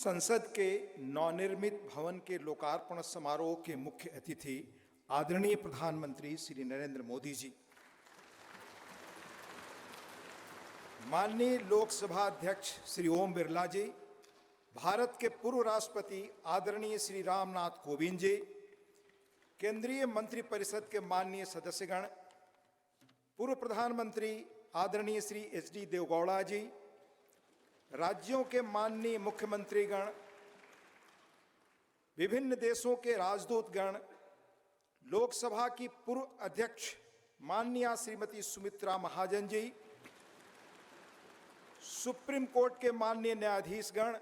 संसद के नवनिर्मित भवन के लोकार्पण समारोह के मुख्य अतिथि आदरणीय प्रधानमंत्री श्री नरेंद्र मोदी जी, माननीय लोकसभा अध्यक्ष श्री ओम बिरला जी, भारत के पूर्व राष्ट्रपति आदरणीय श्री रामनाथ कोविंद जी, केंद्रीय मंत्रिपरिषद के माननीय सदस्यगण, पूर्व प्रधानमंत्री आदरणीय श्री एच.डी. देवेगौड़ा जी, राज्यों के माननीय मुख्यमंत्रीगण, विभिन्न देशों के राजदूतगण, लोकसभा की पूर्व अध्यक्ष माननीय श्रीमती सुमित्रा महाजन जी, सुप्रीम कोर्ट के माननीय न्यायाधीशगण,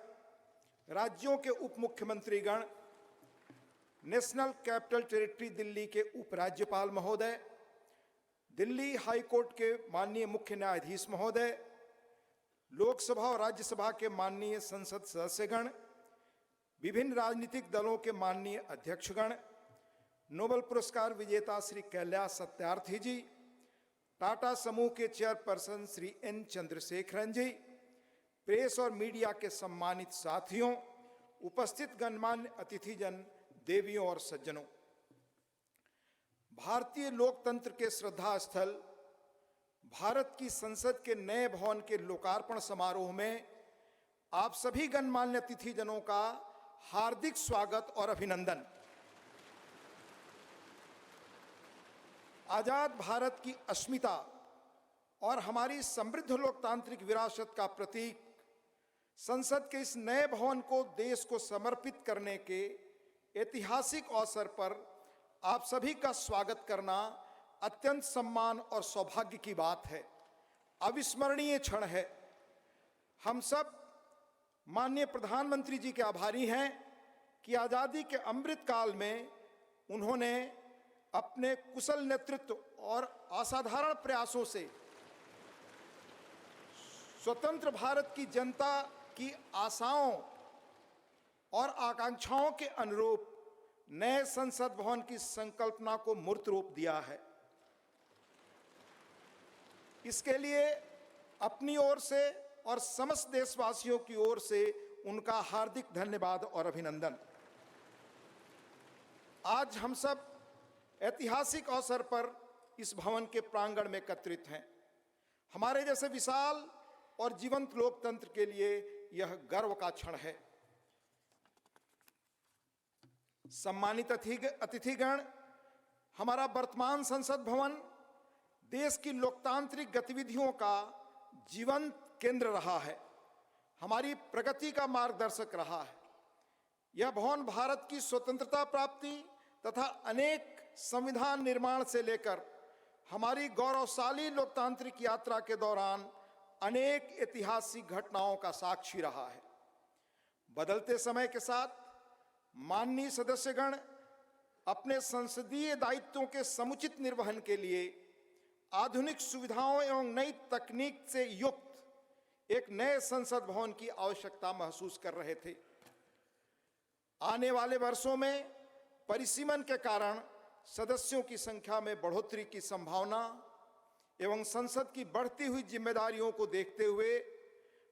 राज्यों के उप मुख्यमंत्रीगण, नेशनल कैपिटल टेरिटरी दिल्ली के उपराज्यपाल महोदय, दिल्ली हाई कोर्ट के माननीय मुख्य न्यायाधीश महोदय, लोकसभा और राज्यसभा के माननीय संसद सदस्यगण, विभिन्न राजनीतिक दलों के माननीय अध्यक्षगण, नोबेल पुरस्कार विजेता श्री कैलाश सत्यार्थी जी, टाटा समूह के चेयरपर्सन श्री एन चंद्रशेखरन जी, प्रेस और मीडिया के सम्मानित साथियों, उपस्थित गणमान्य अतिथिजन, देवियों और सज्जनों, भारतीय लोकतंत्र के श्रद्धा स्थल भारत की संसद के नए भवन के लोकार्पण समारोह में आप सभी गणमान्य अतिथिजनों का हार्दिक स्वागत और अभिनंदन। आजाद भारत की अस्मिता और हमारी समृद्ध लोकतांत्रिक विरासत का प्रतीक संसद के इस नए भवन को देश को समर्पित करने के ऐतिहासिक अवसर पर आप सभी का स्वागत करना अत्यंत सम्मान और सौभाग्य की बात है, अविस्मरणीय क्षण है। हम सब माननीय प्रधानमंत्री जी के आभारी हैं कि आज़ादी के अमृत काल में उन्होंने अपने कुशल नेतृत्व और असाधारण प्रयासों से स्वतंत्र भारत की जनता की आशाओं और आकांक्षाओं के अनुरूप नए संसद भवन की संकल्पना को मूर्त रूप दिया है। इसके लिए अपनी ओर से और समस्त देशवासियों की ओर से उनका हार्दिक धन्यवाद और अभिनंदन। आज हम सब ऐतिहासिक अवसर पर इस भवन के प्रांगण में एकत्रित हैं। हमारे जैसे विशाल और जीवंत लोकतंत्र के लिए यह गर्व का क्षण है। सम्मानित अतिथिगण, हमारा वर्तमान संसद भवन देश की लोकतांत्रिक गतिविधियों का जीवंत केंद्र रहा है, हमारी प्रगति का मार्गदर्शक रहा है। यह भवन भारत की स्वतंत्रता प्राप्ति तथा अनेक संविधान निर्माण से लेकर हमारी गौरवशाली लोकतांत्रिक यात्रा के दौरान अनेक ऐतिहासिक घटनाओं का साक्षी रहा है। बदलते समय के साथ माननीय सदस्यगण अपने संसदीय दायित्वों के समुचित निर्वहन के लिए आधुनिक सुविधाओं एवं नई तकनीक से युक्त एक नए संसद भवन की आवश्यकता महसूस कर रहे थे। आने वाले वर्षों में परिसीमन के कारण सदस्यों की संख्या में बढ़ोतरी की संभावना एवं संसद की बढ़ती हुई जिम्मेदारियों को देखते हुए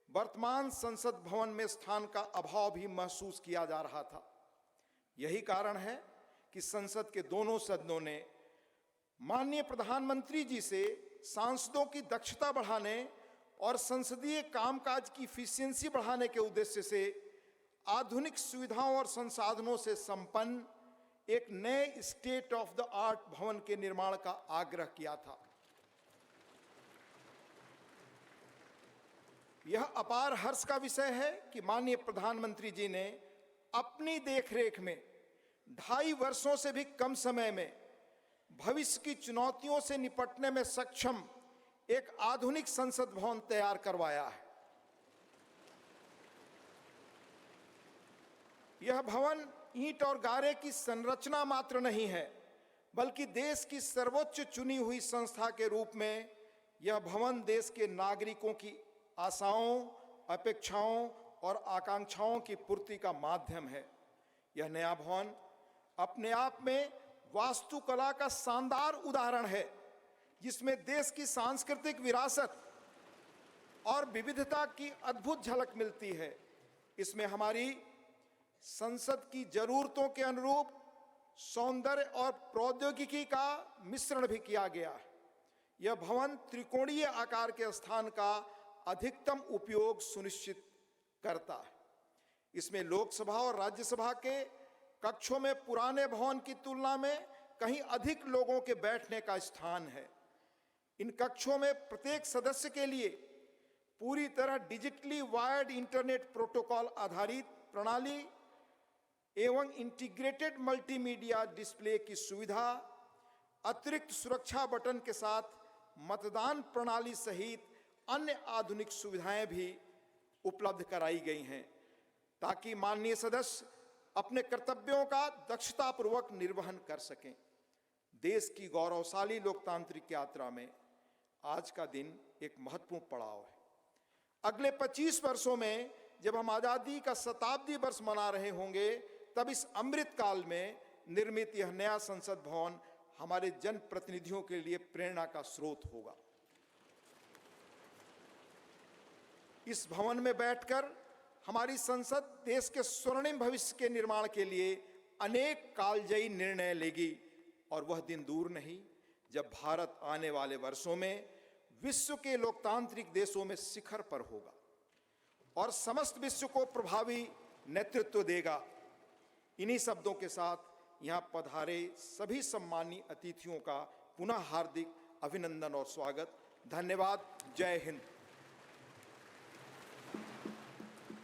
वर्तमान संसद भवन में स्थान का अभाव भी महसूस किया जा रहा था। यही कारण है कि संसद के दोनों सदनों ने माननीय प्रधानमंत्री जी से सांसदों की दक्षता बढ़ाने और संसदीय कामकाज की इफिशियंसी बढ़ाने के उद्देश्य से आधुनिक सुविधाओं और संसाधनों से संपन्न एक नए स्टेट ऑफ द आर्ट भवन के निर्माण का आग्रह किया था। यह अपार हर्ष का विषय है कि माननीय प्रधानमंत्री जी ने अपनी देखरेख में 2.5 वर्षों से भी कम समय में भविष्य की चुनौतियों से निपटने में सक्षम एक आधुनिक संसद भवन तैयार करवाया है। यह भवन ईंट और गारे की संरचना मात्र नहीं है, बल्कि देश की सर्वोच्च चुनी हुई संस्था के रूप में यह भवन देश के नागरिकों की आशाओं, अपेक्षाओं और आकांक्षाओं की पूर्ति का माध्यम है। यह नया भवन अपने आप में वास्तुकला का शानदार उदाहरण है, जिसमें देश की सांस्कृतिक विरासत और विविधता की अद्भुत झलक मिलती है। इसमें हमारी संसद की जरूरतों के अनुरूप सौंदर्य और प्रौद्योगिकी का मिश्रण भी किया गया है। यह भवन त्रिकोणीय आकार के स्थान का अधिकतम उपयोग सुनिश्चित करता है। इसमें लोकसभा और राज्यसभा के कक्षों में पुराने भवन की तुलना में कहीं अधिक लोगों के बैठने का स्थान है। इन कक्षों में प्रत्येक सदस्य के लिए पूरी तरह डिजिटली वायर्ड इंटरनेट प्रोटोकॉल आधारित प्रणाली एवं इंटीग्रेटेड मल्टीमीडिया डिस्प्ले की सुविधा, अतिरिक्त सुरक्षा बटन के साथ मतदान प्रणाली सहित अन्य आधुनिक सुविधाएं भी उपलब्ध कराई गई हैं, ताकि माननीय सदस्य अपने कर्तव्यों का दक्षतापूर्वक निर्वहन कर सकें। देश की गौरवशाली लोकतांत्रिक यात्रा में आज का दिन एक महत्वपूर्ण पड़ाव है। अगले 25 वर्षों में जब हम आजादी का शताब्दी वर्ष मना रहे होंगे, तब इस अमृत काल में निर्मित यह नया संसद भवन हमारे जनप्रतिनिधियों के लिए प्रेरणा का स्रोत होगा। इस भवन में बैठकर हमारी संसद देश के स्वर्णिम भविष्य के निर्माण के लिए अनेक कालजयी निर्णय लेगी और वह दिन दूर नहीं जब भारत आने वाले वर्षों में विश्व के लोकतांत्रिक देशों में शिखर पर होगा और समस्त विश्व को प्रभावी नेतृत्व देगा। इन्हीं शब्दों के साथ यहाँ पधारे सभी सम्मानीय अतिथियों का पुनः हार्दिक अभिनंदन और स्वागत। धन्यवाद। जय हिंद।